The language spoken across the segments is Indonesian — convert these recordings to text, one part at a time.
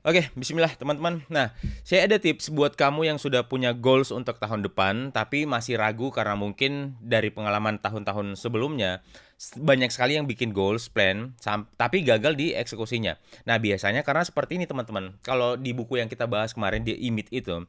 Oke, bismillah teman-teman. Nah, saya ada tips buat kamu yang sudah punya goals untuk tahun depan, tapi masih ragu karena mungkin dari pengalaman tahun-tahun sebelumnya, banyak sekali yang bikin goals, plan, tapi gagal di eksekusinya. Nah, biasanya karena seperti ini teman-teman. Kalau di buku yang kita bahas kemarin di IMIT itu,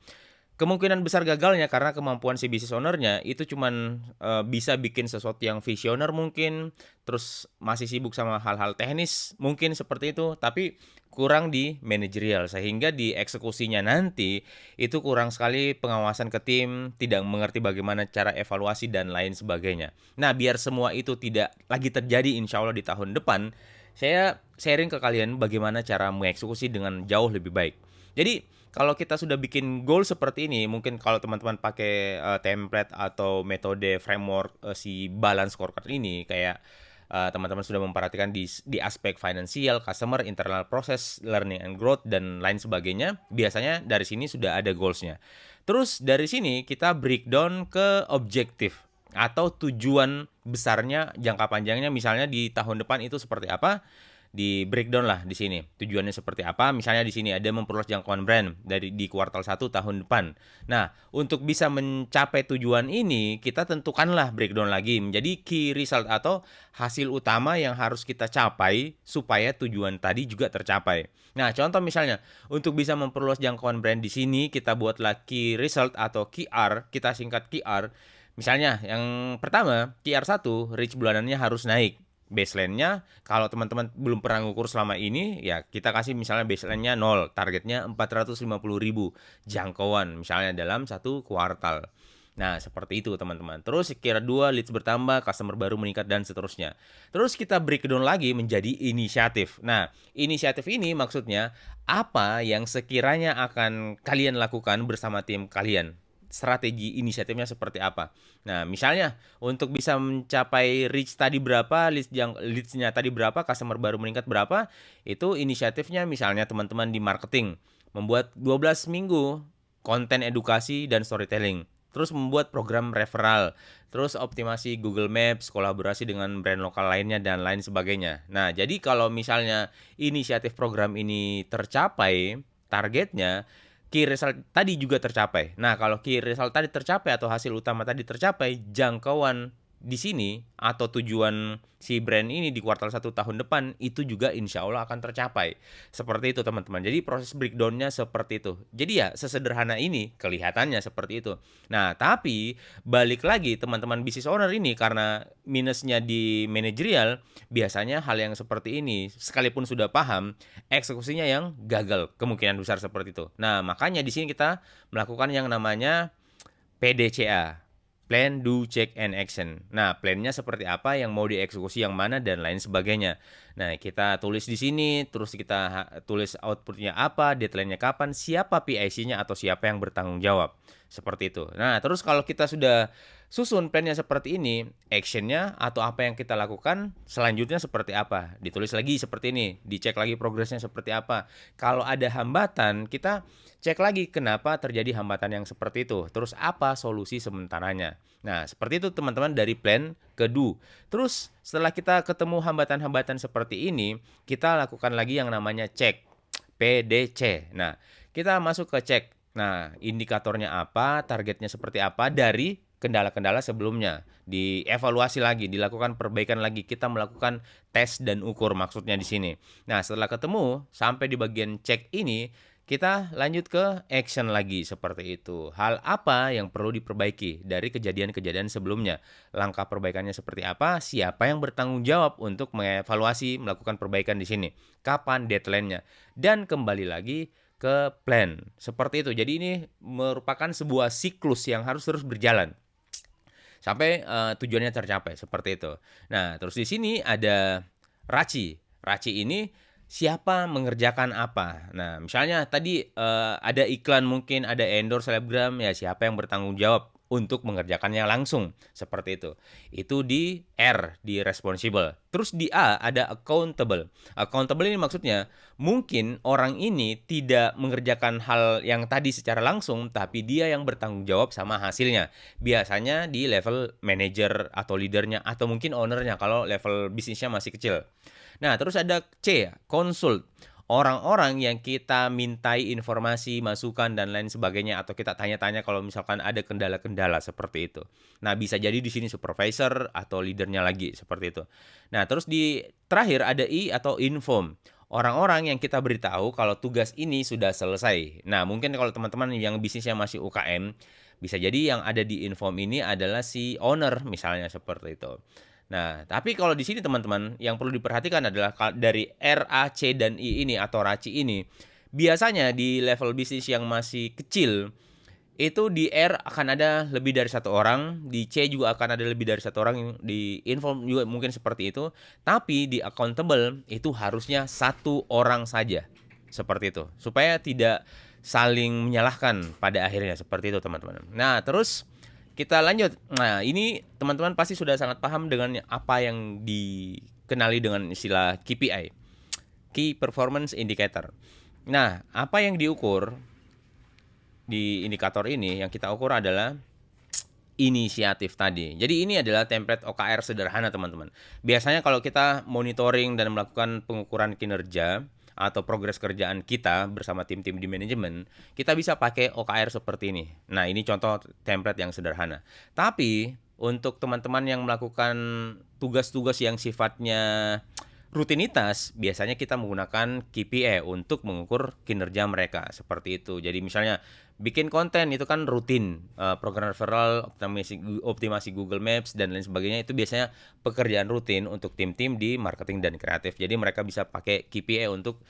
kemungkinan besar gagalnya karena kemampuan si business owner-nya itu cuman, bisa bikin sesuatu yang visioner mungkin, terus masih sibuk sama hal-hal teknis mungkin seperti itu, tapi kurang di manajerial. Sehingga di eksekusinya nanti, itu kurang sekali pengawasan ke tim, tidak mengerti bagaimana cara evaluasi dan lain sebagainya. Nah, biar semua itu tidak lagi terjadi insya Allah di tahun depan, saya sharing ke kalian bagaimana cara mengeksekusi dengan jauh lebih baik. Jadi, kalau kita sudah bikin goal seperti ini, mungkin kalau teman-teman pakai template atau metode framework si balance scorecard ini, kayak teman-teman sudah memperhatikan di aspek finansial, customer, internal process, learning and growth, dan lain sebagainya, biasanya dari sini sudah ada goals-nya. Terus dari sini kita breakdown ke objektif atau tujuan besarnya jangka panjangnya, misalnya di tahun depan itu seperti apa, di breakdown lah di sini. Tujuannya seperti apa? Misalnya di sini ada memperluas jangkauan brand dari di kuartal 1 tahun depan. Nah, untuk bisa mencapai tujuan ini, kita tentukanlah breakdown lagi menjadi key result atau hasil utama yang harus kita capai supaya tujuan tadi juga tercapai. Nah, contoh misalnya, untuk bisa memperluas jangkauan brand di sini kita buatlah key result atau QR, kita singkat QR. Misalnya, yang pertama, QR 1, reach bulanannya harus naik. Baseline-nya, kalau teman-teman belum pernah ngukur selama ini, ya kita kasih misalnya baseline-nya 0, targetnya 450.000 jangkauan, misalnya dalam satu kuartal. Nah, seperti itu teman-teman. Terus kira 2, leads bertambah, customer baru meningkat, dan seterusnya. Terus kita breakdown lagi menjadi inisiatif. Nah, inisiatif ini maksudnya apa yang sekiranya akan kalian lakukan bersama tim kalian. Strategi inisiatifnya seperti apa. Nah, misalnya untuk bisa mencapai reach tadi berapa, leads-nya tadi berapa, customer baru meningkat berapa, itu inisiatifnya misalnya teman-teman di marketing membuat 12 minggu konten edukasi dan storytelling. Terus membuat program referral, terus optimasi Google Maps, kolaborasi dengan brand lokal lainnya dan lain sebagainya. Nah, jadi kalau misalnya inisiatif program ini tercapai targetnya, key result tadi juga tercapai. Nah, kalau key result tadi tercapai atau hasil utama tadi tercapai, jangkauan di sini atau tujuan si brand ini di kuartal 1 tahun depan itu juga insya Allah akan tercapai. Seperti itu teman-teman. Jadi proses breakdown-nya seperti itu. Jadi ya sesederhana ini kelihatannya seperti itu. Nah, tapi balik lagi teman-teman business owner ini karena minusnya di manajerial, biasanya hal yang seperti ini sekalipun sudah paham, eksekusinya yang gagal, kemungkinan besar seperti itu. Nah, makanya di sini kita melakukan yang namanya PDCA, Plan, Do, Check, and Action. Nah, plannya seperti apa, yang mau dieksekusi yang mana, dan lain sebagainya. Nah, kita tulis di sini, terus kita tulis outputnya apa, deadline-nya kapan, siapa PIC-nya atau siapa yang bertanggung jawab. Seperti itu. Nah, terus kalau kita sudah susun plannya seperti ini, action-nya atau apa yang kita lakukan selanjutnya seperti apa. Ditulis lagi seperti ini, dicek lagi progresnya seperti apa. Kalau ada hambatan, kita cek lagi kenapa terjadi hambatan yang seperti itu. Terus apa solusi sementaranya. Nah, seperti itu teman-teman dari plan ke do. Terus setelah kita ketemu hambatan-hambatan seperti ini, kita lakukan lagi yang namanya cek, PDC. Nah, kita masuk ke cek. Nah, indikatornya apa, targetnya seperti apa dari kendala-kendala sebelumnya. Dievaluasi lagi, dilakukan perbaikan lagi. Kita melakukan tes dan ukur maksudnya di sini. Nah, setelah ketemu sampai di bagian cek ini, kita lanjut ke action lagi seperti itu. Hal apa yang perlu diperbaiki dari kejadian-kejadian sebelumnya? Langkah perbaikannya seperti apa? Siapa yang bertanggung jawab untuk mengevaluasi, melakukan perbaikan di sini? Kapan deadline-nya? Dan kembali lagi ke plan. Seperti itu. Jadi ini merupakan sebuah siklus yang harus terus berjalan sampai tujuannya tercapai seperti itu. Nah, terus di sini ada Raci. Raci ini siapa mengerjakan apa. Nah, misalnya tadi ada iklan mungkin, ada endorse selebgram, ya siapa yang bertanggung jawab untuk mengerjakannya langsung, seperti itu. Itu di R, di responsible. Terus di A ada accountable. Accountable ini maksudnya mungkin orang ini tidak mengerjakan hal yang tadi secara langsung, tapi dia yang bertanggung jawab sama hasilnya. Biasanya di level manager atau leadernya atau mungkin ownernya kalau level bisnisnya masih kecil. Nah, terus ada C, consult. orang-orang yang kita mintai informasi, masukan, dan lain sebagainya, atau kita tanya-tanya kalau misalkan ada kendala-kendala seperti itu. Nah, bisa jadi di sini supervisor atau leadernya lagi seperti itu. Nah, terus di terakhir ada I atau inform. Orang-orang yang kita beritahu kalau tugas ini sudah selesai. Nah, mungkin kalau teman-teman yang bisnisnya masih UKM, bisa jadi yang ada di inform ini adalah si owner misalnya seperti itu. Nah, tapi kalau di sini teman-teman, yang perlu diperhatikan adalah dari R, A, C, dan I ini atau RACI ini, biasanya di level bisnis yang masih kecil, itu di R akan ada lebih dari satu orang, di C juga akan ada lebih dari satu orang, di inform juga mungkin seperti itu, tapi di accountable itu harusnya satu orang saja, seperti itu, supaya tidak saling menyalahkan pada akhirnya, seperti itu teman-teman. Nah, terus kita lanjut. Nah, ini teman-teman pasti sudah sangat paham dengan apa yang dikenali dengan istilah KPI, Key Performance Indicator. Nah, apa yang diukur di indikator ini, yang kita ukur adalah inisiatif tadi. Jadi ini adalah template OKR sederhana teman-teman. Biasanya kalau kita monitoring dan melakukan pengukuran kinerja atau progres kerjaan kita bersama tim-tim di manajemen, kita bisa pakai OKR seperti ini. Nah, ini contoh template yang sederhana. Tapi untuk teman-teman yang melakukan tugas-tugas yang sifatnya rutinitas, biasanya kita menggunakan KPI untuk mengukur kinerja mereka seperti itu. Jadi misalnya bikin konten itu kan rutin, program referral, optimasi Google Maps dan lain sebagainya, itu biasanya pekerjaan rutin untuk tim-tim di marketing dan kreatif. Jadi mereka bisa pakai KPI untuk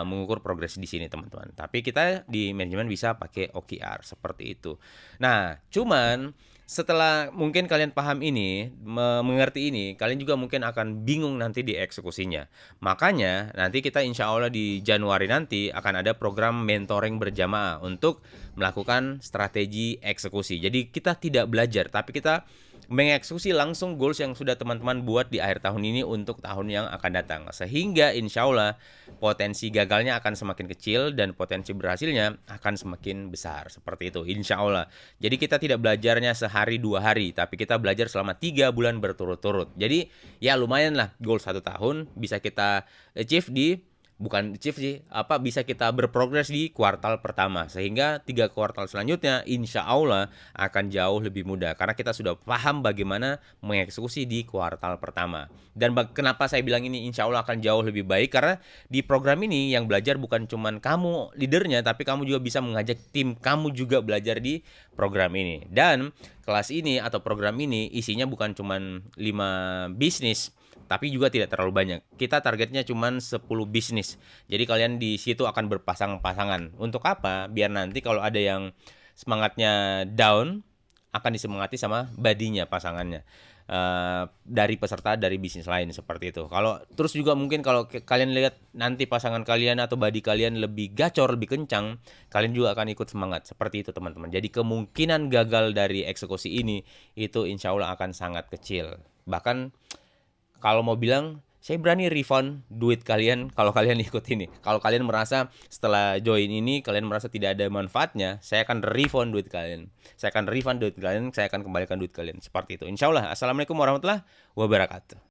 mengukur progres di sini teman-teman. Tapi kita di manajemen bisa pakai OKR seperti itu. Nah, cuman setelah mungkin kalian paham ini, mengerti ini, kalian juga mungkin akan bingung nanti di eksekusinya. Makanya nanti kita insya Allah di Januari nanti akan ada program mentoring berjamaah untuk melakukan strategi eksekusi. Jadi kita tidak belajar, tapi kita mengeksekusi langsung goals yang sudah teman-teman buat di akhir tahun ini untuk tahun yang akan datang. Sehingga insya Allah potensi gagalnya akan semakin kecil dan potensi berhasilnya akan semakin besar. Seperti itu, insya Allah. Jadi kita tidak belajarnya sehari 2 hari, tapi kita belajar selama 3 bulan berturut-turut. Jadi ya lumayan lah, goal 1 tahun bisa kita achieve bisa kita berprogres di kuartal pertama, sehingga 3 kuartal selanjutnya insya Allah akan jauh lebih mudah karena kita sudah paham bagaimana mengeksekusi di kuartal pertama. Dan kenapa saya bilang ini insya Allah akan jauh lebih baik, karena di program ini yang belajar bukan cuman kamu leadernya, tapi kamu juga bisa mengajak tim kamu juga belajar di program ini. Dan kelas ini atau program ini isinya bukan cuman 5 bisnis, tapi juga tidak terlalu banyak. Kita targetnya cuma 10 bisnis. Jadi kalian di situ akan berpasang-pasangan. Untuk apa? Biar nanti kalau ada yang semangatnya down, akan disemangati sama badinya, pasangannya. Dari peserta dari bisnis lain seperti itu. Kalau terus juga mungkin kalau kalian lihat nanti pasangan kalian atau badi kalian lebih gacor, lebih kencang, kalian juga akan ikut semangat. Seperti itu teman-teman. Jadi kemungkinan gagal dari eksekusi ini itu insya Allah akan sangat kecil. Bahkan kalau mau bilang, saya berani refund duit kalian kalau kalian ikut ini. Kalau kalian merasa setelah join ini, kalian merasa tidak ada manfaatnya, saya akan refund duit kalian. Saya akan kembalikan duit kalian, seperti itu. Insya Allah. Assalamualaikum warahmatullahi wabarakatuh.